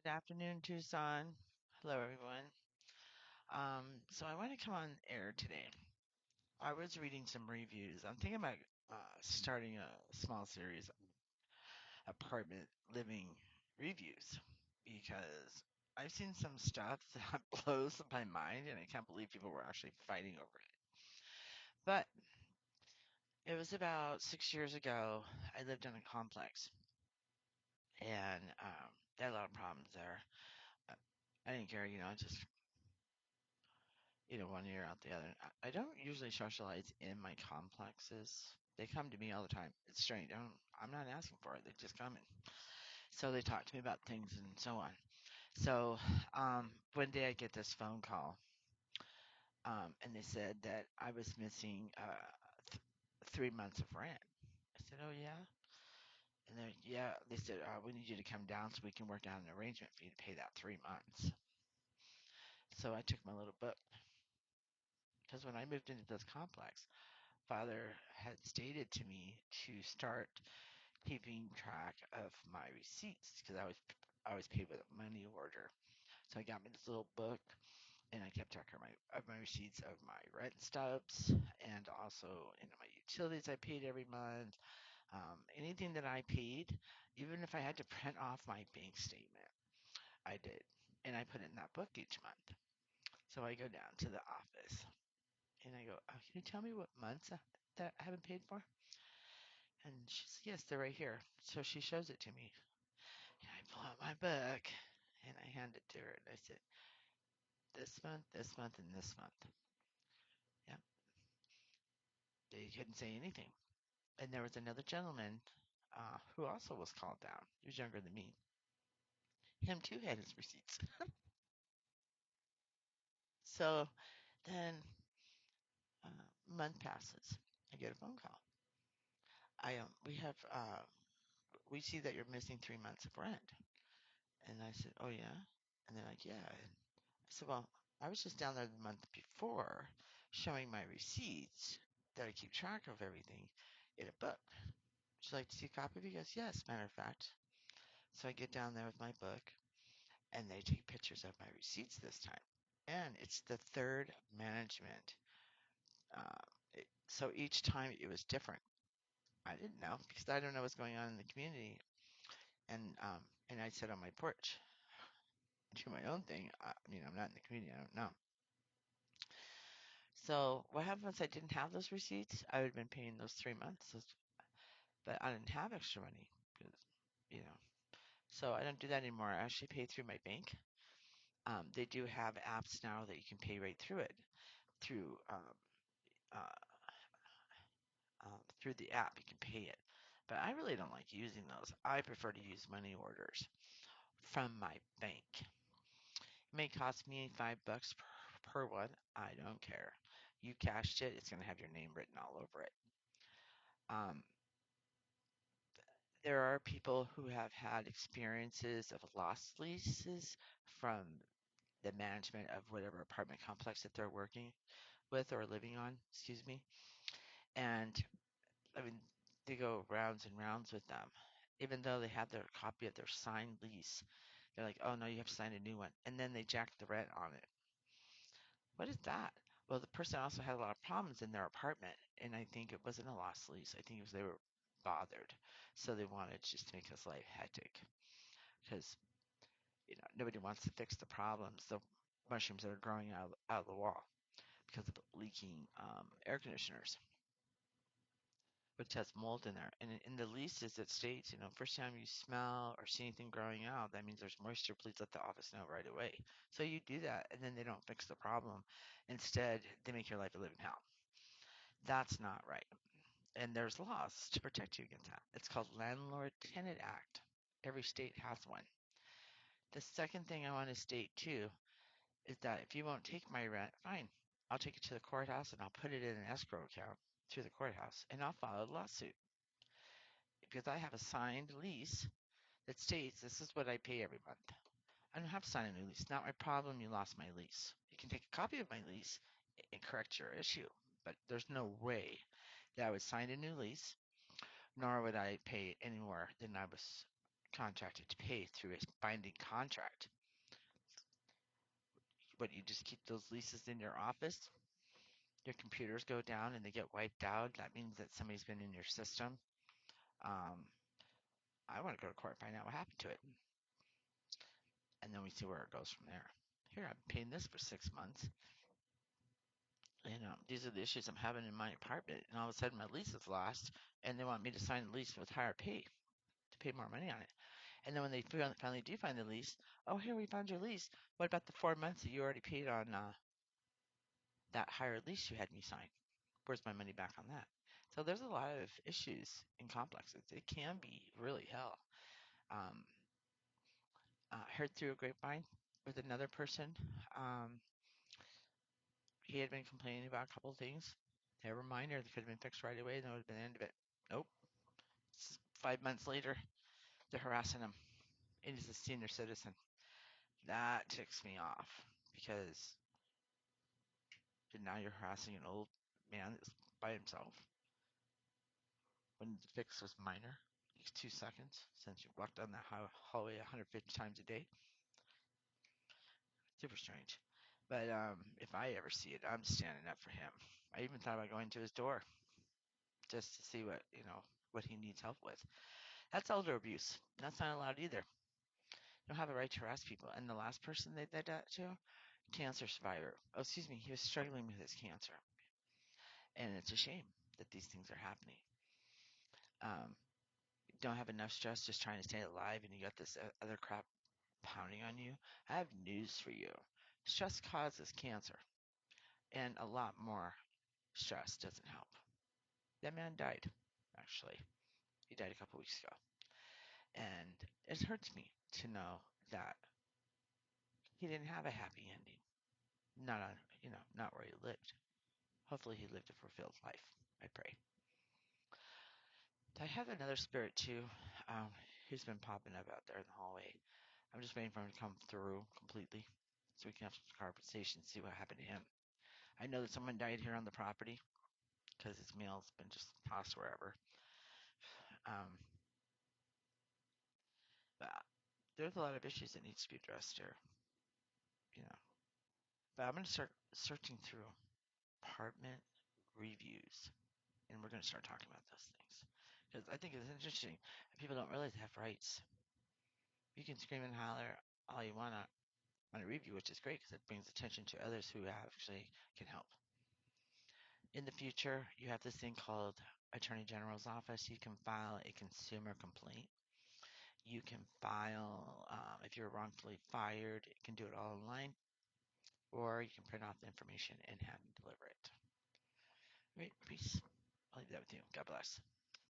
Good afternoon, Tucson. Hello, everyone. So I want to come on air today. I was reading some reviews. I'm thinking about starting a small series of apartment living reviews because I've seen some stuff that blows my mind, and I can't believe people were actually fighting over it. But it was about 6 years ago. I lived in a complex, and there had a lot of problems there. Uh, I didn't care, I just one ear out the other. I don't usually socialize in my complexes. They come to me all the time. It's strange. I'm not asking for it. They just come in. So they talk to me about things and so on. So one day I get this phone call, and they said that I was missing 3 months of rent. I said, "Oh yeah." And then yeah, they said, "We need you to come down so we can work out an arrangement for you to pay that 3 months." So I took my little book because when I moved into this complex, father had stated to me to start keeping track of my receipts because I was paid with a money order. So I got me this little book and I kept track of my receipts of my rent stubs and also my utilities I paid every month. Anything that I paid, even if I had to print off my bank statement, I did, and I put it in that book each month. So I go down to the office and I go, "Oh, can you tell me what months that I haven't paid for?" And she says, "Yes, they're right here." So she shows it to me. And I pull out my book and I hand it to her. And I said, this month, and this month. Yeah, they couldn't say anything. And there was another gentleman who also was called down. He was younger than me. Him too had his receipts. So then month passes. I get a phone call. We see that you're missing 3 months of rent. And I said, "Oh yeah." And they're like, "Yeah." I said, "Well, I was just down there the month before showing my receipts that I keep track of everything in a book. Would you like to see a copy?" He goes, "Yes, matter of fact." So I get down there with my book and they take pictures of my receipts this time. And it's the third management. Uh, so each time it was different. I didn't know because I don't know what's going on in the community. And I sit on my porch, do my own thing. I'm not in the community. I don't know. So what happened was I didn't have those receipts. I would have been paying those 3 months, but I didn't have extra money because, you know. So I don't do that anymore. I actually pay through my bank. They do have apps now that you can pay right through it through uh, through the app. You can pay it, but I really don't like using those. I prefer to use money orders from my bank. It may cost me $5 per one. I don't care. You cashed it, it's going to have your name written all over it. Um, there are people who have had experiences of lost leases from the management of whatever apartment complex that they're working with or living on, excuse me. And I mean, they go rounds and rounds with them. Even though they have their copy of their signed lease, they're like, "Oh no, you have to sign a new one." And then they jack the rent on it. What is that? Well, the person also had a lot of problems in their apartment, and I think it wasn't a lost lease. I think it was they were bothered, so they wanted just to make his life hectic because nobody wants to fix the problems, the mushrooms that are growing out of the wall because of leaking air conditioners, which has mold in there. And in the leases, it states, first time you smell or see anything growing out, that means there's moisture. Please let the office know right away. So you do that, and then they don't fix the problem. Instead, they make your life a living hell. That's not right. And there's laws to protect you against that. It's called Landlord Tenant Act. Every state has one. The second thing I want to state too is that if you won't take my rent, fine. I'll take it to the courthouse and I'll put it in an escrow account through the courthouse and I'll file a lawsuit because I have a signed lease that states this is what I pay every month. I don't have to sign a new lease. Not my problem. You lost my lease. You can take a copy of my lease and correct your issue, but there's no way that I would sign a new lease, nor would I pay any more than I was contracted to pay through a binding contract. But you just keep those leases in your office, your computers go down and they get wiped out. That means that somebody's been in your system. Um, I want to go to court and find out what happened to it. And then we see where it goes from there. Here, I've been paying this for 6 months. And these are the issues I'm having in my apartment. And all of a sudden, my lease is lost, and they want me to sign a lease with higher pay to pay more money on it. And then when they finally do find the lease, oh, here, we found your lease. What about the 4 months that you already paid on that higher lease you had me sign? Where's my money back on that? So there's a lot of issues in complexes. It can be really hell. Um, heard through a grapevine with another person. He had been complaining about a couple of things. They were minor. They could have been fixed right away, and that would have been the end of it. Nope. 5 months later, they're harassing him. And he's a senior citizen. That ticks me off because now you're harassing an old man that's by himself when the fix was minor. It's 2 seconds since you walked down that hallway 150 times a day. Super strange. But if I ever see it, I'm standing up for him. I even thought about going to his door just to see what he needs help with. That's elder abuse. That's not allowed either. You don't have a right to harass people. And the last person they did that to, cancer survivor. Oh, excuse me, he was struggling with his cancer. And it's a shame that these things are happening. Um, you don't have enough stress just trying to stay alive, and you got this other crap pounding on you. I have news for you. Stress causes cancer, and a lot more stress doesn't help. That man died, actually. He died a couple weeks ago. And it hurts me to know that he didn't have a happy ending. Not on, not where he lived. Hopefully he lived a fulfilled life. I pray. I have another spirit too. Who's been popping up out there in the hallway. I'm just waiting for him to come through completely so we can have some conversation and see what happened to him. I know that someone died here on the property because his mail's been just tossed wherever. Um, but there's a lot of issues that needs to be addressed here, you know. But I'm going to start searching through apartment reviews, and we're going to start talking about those things because I think it's interesting. People don't realize they have rights. You can scream and holler all you want on a review, which is great because it brings attention to others who actually can help. In the future, you have this thing called Attorney General's Office. You can file a consumer complaint. You can file, if you're wrongfully fired, you can do it all online, or you can print off the information and hand and deliver it. All right, peace. I'll leave that with you. God bless.